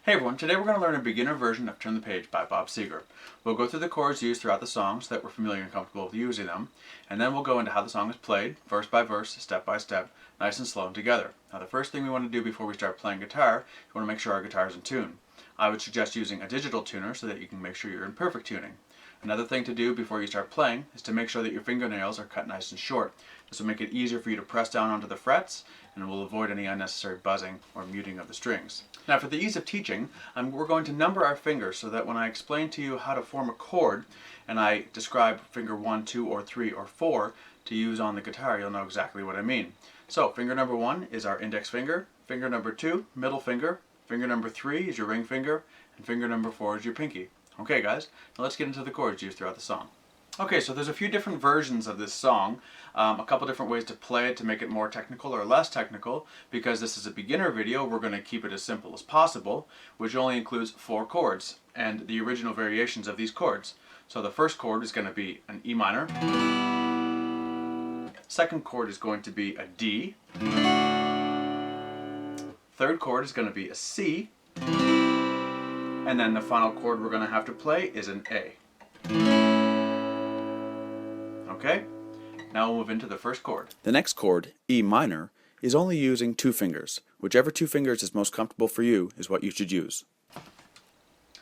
Hey everyone, today we're going to learn a beginner version of Turn the Page by Bob Seger. We'll go through the chords used throughout the song so that we're familiar and comfortable with using them, and then we'll go into how the song is played, verse by verse, step by step, nice and slow and together. Now the first thing we want to do before we start playing guitar, we want to make sure our guitar is in tune. I would suggest using a digital tuner so that you can make sure you're in perfect tuning. Another thing to do before you start playing is to make sure that your fingernails are cut nice and short. This will make it easier for you to press down onto the frets, and it will avoid any unnecessary buzzing or muting of the strings. Now for the ease of teaching, we're going to number our fingers so that when I explain to you how to form a chord, and I describe finger 1, 2, or 3, or 4 to use on the guitar, you'll know exactly what I mean. So finger number 1 is our index finger, finger number 2, middle finger number 3 is your ring finger, and finger number 4 is your pinky. Okay guys, now let's get into the chords used throughout the song. Okay, so there's a few different versions of this song, a couple different ways to play it to make it more technical or less technical. Because this is a beginner video, we're going to keep it as simple as possible, which only includes 4 chords and the original variations of these chords. So the first chord is going to be an E minor, second chord is going to be a D, third chord is going to be a C, and then the final chord we're going to have to play is an A. Okay, now we'll move into the first chord. The next chord, E minor, is only using 2 fingers. Whichever 2 fingers is most comfortable for you is what you should use.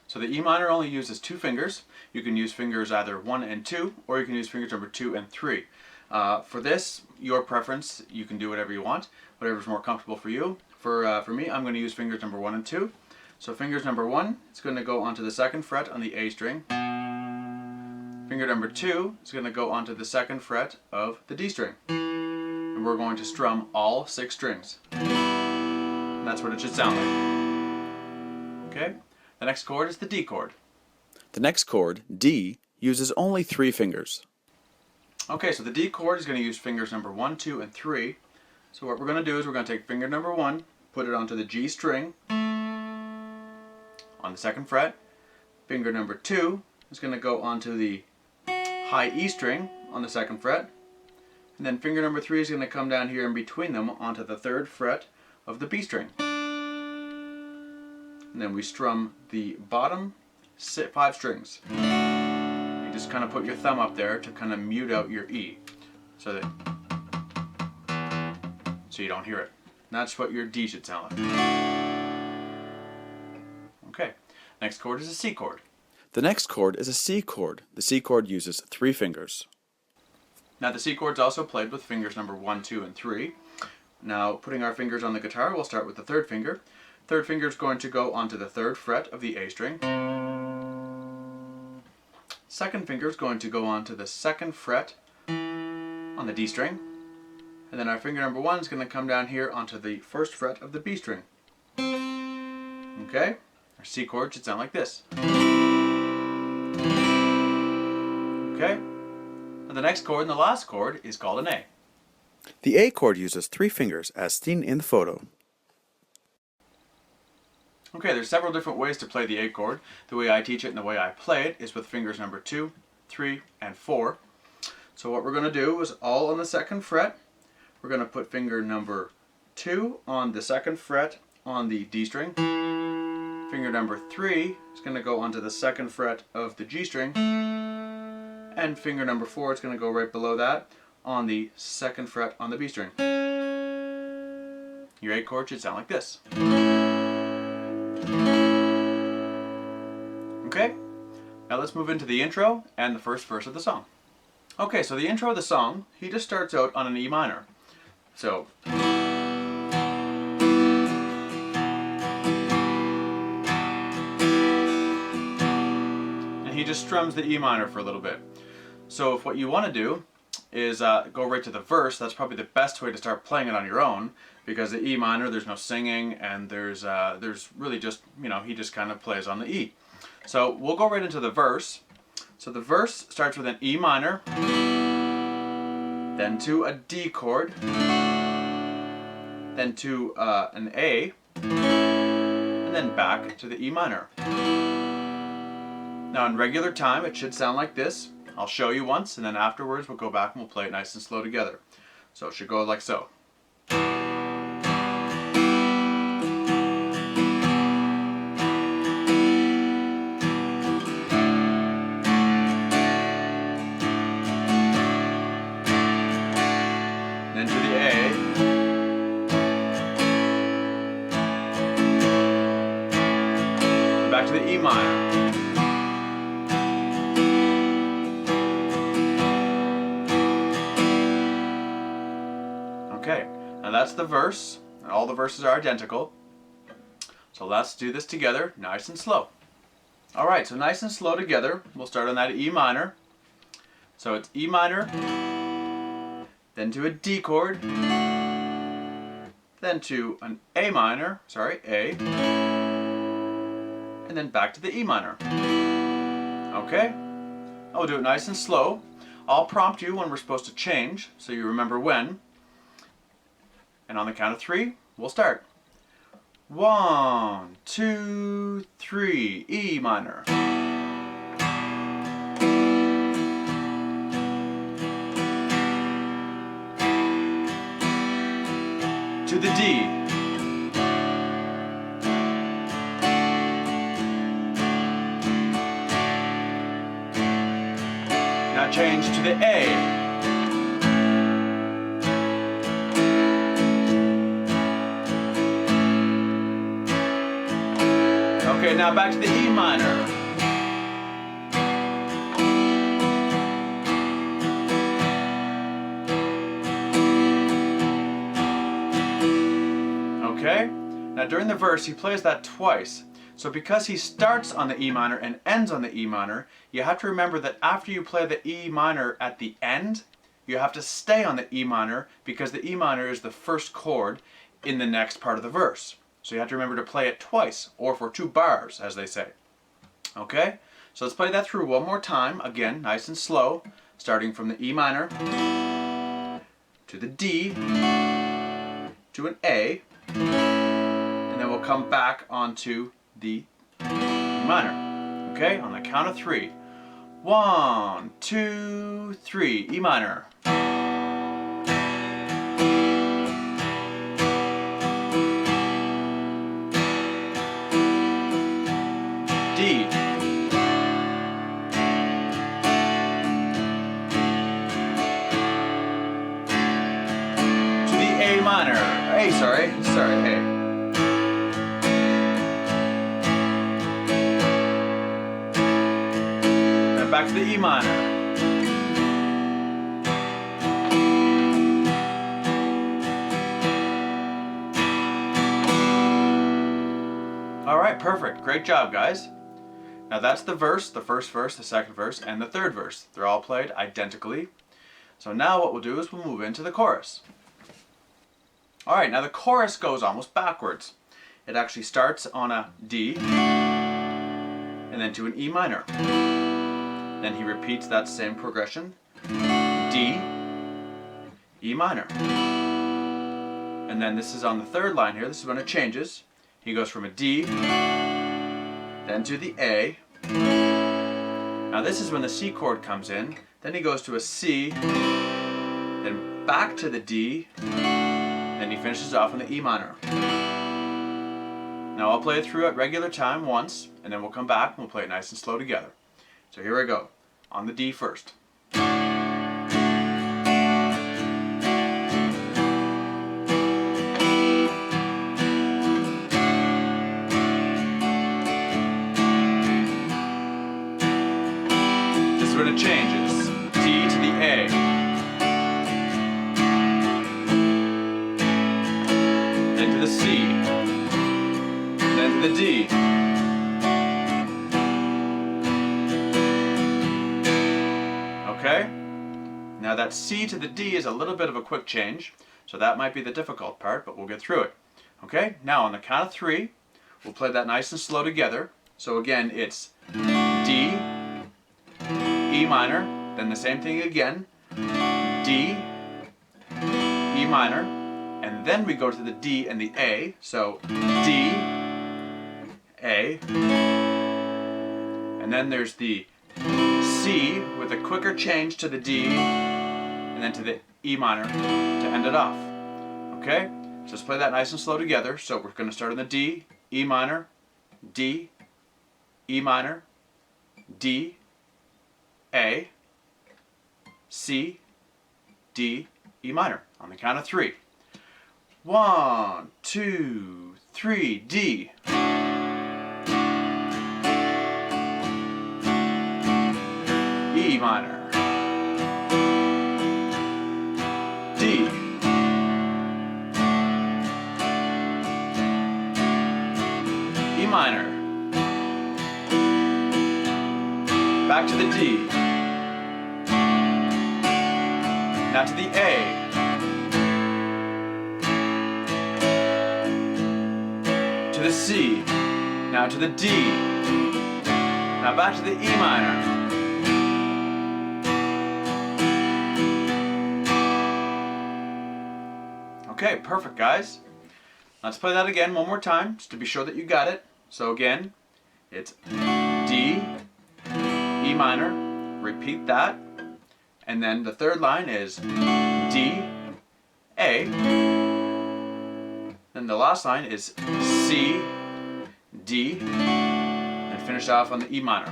So the E minor only uses 2 fingers. You can use fingers either 1 and 2, or you can use fingers number 2 and 3. For this, your preference, you can do whatever you want, whatever's more comfortable for you. For me, I'm going to use fingers number 1 and 2. So fingers number 1 is going to go onto the 2nd fret on the A string. Finger number 2 is going to go onto the 2nd fret of the D string. And we're going to strum all 6 strings. And that's what it should sound like. Okay? The next chord is the D chord. The next chord, D, uses only 3 fingers. Okay, so the D chord is going to use fingers number 1, 2, and 3. So what we're going to do is we're going to take finger number 1, put it onto the G string on the 2nd fret. Finger number 2 is going to go onto the high E string on the 2nd fret, and then finger number 3 is going to come down here in between them onto the 3rd fret of the B string. And then we strum the bottom 5 strings. You just kind of put your thumb up there to kind of mute out your E so you don't hear it. And that's what your D should sound like. Okay, next chord is a C chord. The next chord is a C chord. The C chord uses 3 fingers. Now the C chord is also played with fingers number 1, 2, and 3. Now putting our fingers on the guitar, we'll start with the 3rd finger. 3rd finger is going to go onto the 3rd fret of the A string. 2nd finger is going to go onto the 2nd fret on the D string. And then our finger number 1 is going to come down here onto the 1st fret of the B string. Okay? Our C chord should sound like this. Okay? Now the next chord and the last chord is called an A. The A chord uses 3 fingers as seen in the photo. Okay, there's several different ways to play the A chord. The way I teach it and the way I play it is with fingers number 2, 3, and 4. So what we're going to do is all on the 2nd fret. We're going to put finger number 2 on the 2nd fret on the D string. Finger number 3 is going to go onto the 2nd fret of the G string. And finger number 4 is going to go right below that on the 2nd fret on the B string. Your A chord should sound like this. Okay, now let's move into the intro and the first verse of the song. Okay, so the intro of the song, he just starts out on an E minor. So, and he just strums the E minor for a little bit. So if what you want to do is go right to the verse, that's probably the best way to start playing it on your own, because the E minor, there's no singing, and there's really just, he just kind of plays on the E. So we'll go right into the verse. So the verse starts with an E minor, then to a D chord, then to an A, and then back to the E minor. Now in regular time it should sound like this. I'll show you once, and then afterwards we'll go back and we'll play it nice and slow together. So it should go like so. back to the E minor. Okay, now that's the verse, and all the verses are identical. So let's do this together, nice and slow. Alright, so nice and slow together. We'll start on that E minor. So it's E minor, then to a D chord, then to an A minor, A, and then back to the E minor. Okay? I'll do it nice and slow. I'll prompt you when we're supposed to change, so you remember when. And on the count of 3, we'll start. 1, 2, 3, E minor. To the D. Now change to the A. Okay, now back to the E minor. Okay? Now during the verse, he plays that twice. So because he starts on the E minor and ends on the E minor, you have to remember that after you play the E minor at the end, you have to stay on the E minor because the E minor is the first chord in the next part of the verse. So you have to remember to play it twice, or for 2 bars, as they say. Okay? So let's play that through one more time, again, nice and slow, starting from the E minor, to the D, to an A, and then we'll come back onto the E minor. Okay? On the count of 3. 1, 2, 3, E minor. D. To the A minor. A, sorry, A. Then back to the E minor. Alright, perfect. Great job, guys. Now that's the verse, the first verse, the second verse, and the third verse. They're all played identically. So now what we'll do is we'll move into the chorus. Alright, now the chorus goes almost backwards. It actually starts on a D, and then to an E minor. Then he repeats that same progression. D, E minor. And then this is on the third line here, this is when it changes. He goes from a D, then to the A. Now this is when the C chord comes in. Then he goes to a C, then back to the D, then he finishes off on the E minor. Now I'll play it through at regular time once, and then we'll come back and we'll play it nice and slow together. So here I go. On the D first. When it changes, D to the A, then to the C, then to the D, okay? Now that C to the D is a little bit of a quick change, so that might be the difficult part, but we'll get through it. Okay, now on the count of 3, we'll play that nice and slow together. So again, it's D, E minor, then the same thing again, D, E minor, and then we go to the D and the A, so D, A, and then there's the C with a quicker change to the D, and then to the E minor to end it off. Okay? So let's play that nice and slow together. So we're going to start on the D, E minor, D, E minor, D, A, C, D, E minor. On the count of 3. 1, 2, 3, D. minor, D, E minor, back to the D, now to the A, to the C, now to the D, now back to the E minor, okay, perfect guys. Let's play that again one more time just to be sure that you got it. So again, it's D, E minor, repeat that, and then the third line is D, A, then the last line is C, D, and finish off on the E minor.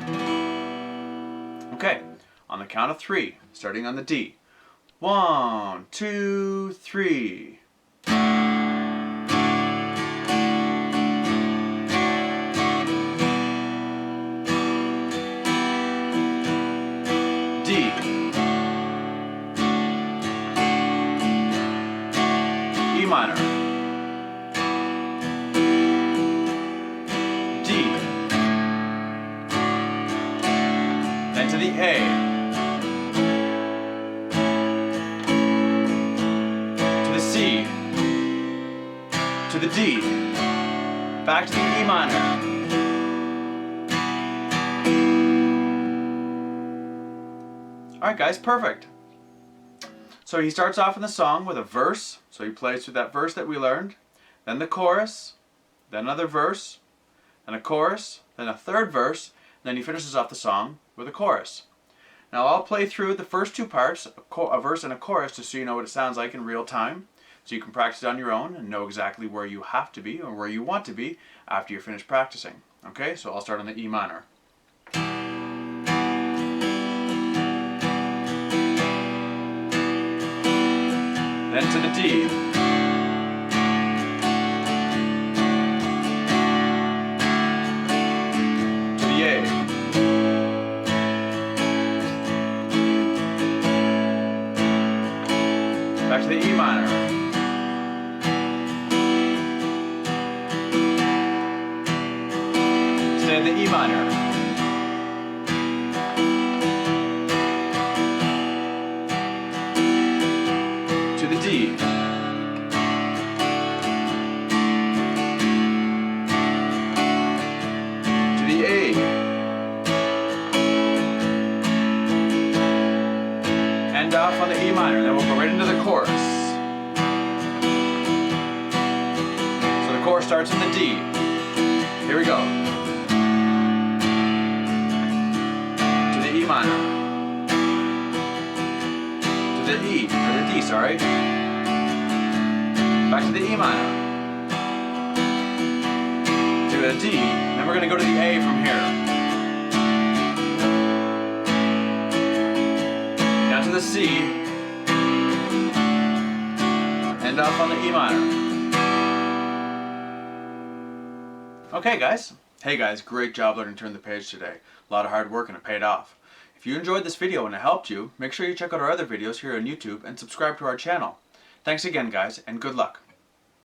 Okay, on the count of 3, starting on the D. 1, 2, 3. D, E minor, D, then to the A, to the C, to the D, back to the E minor. Alright guys, perfect. So he starts off in the song with a verse, so he plays through that verse that we learned, then the chorus, then another verse, then a chorus, then a third verse, and then he finishes off the song with a chorus. Now I'll play through the first 2 parts, a verse and a chorus, just so you know what it sounds like in real time, so you can practice it on your own and know exactly where you have to be or where you want to be after you're finished practicing. Okay, so I'll start on the E minor. Then to the D, to the A, back to the E minor, stay in the E minor, to the D, to the A, end off on the E minor, then we'll go right into the chorus. So the chorus starts in the D. Here we go. To the E minor. To the E, or the D, sorry. Back to the E minor. To the D, then we're going to go to the A from here. Down to the C, end off on the E minor. Okay guys. Hey guys, great job learning to turn the page today. A lot of hard work and it paid off. If you enjoyed this video and it helped you, make sure you check out our other videos here on YouTube and subscribe to our channel. Thanks again guys, and good luck.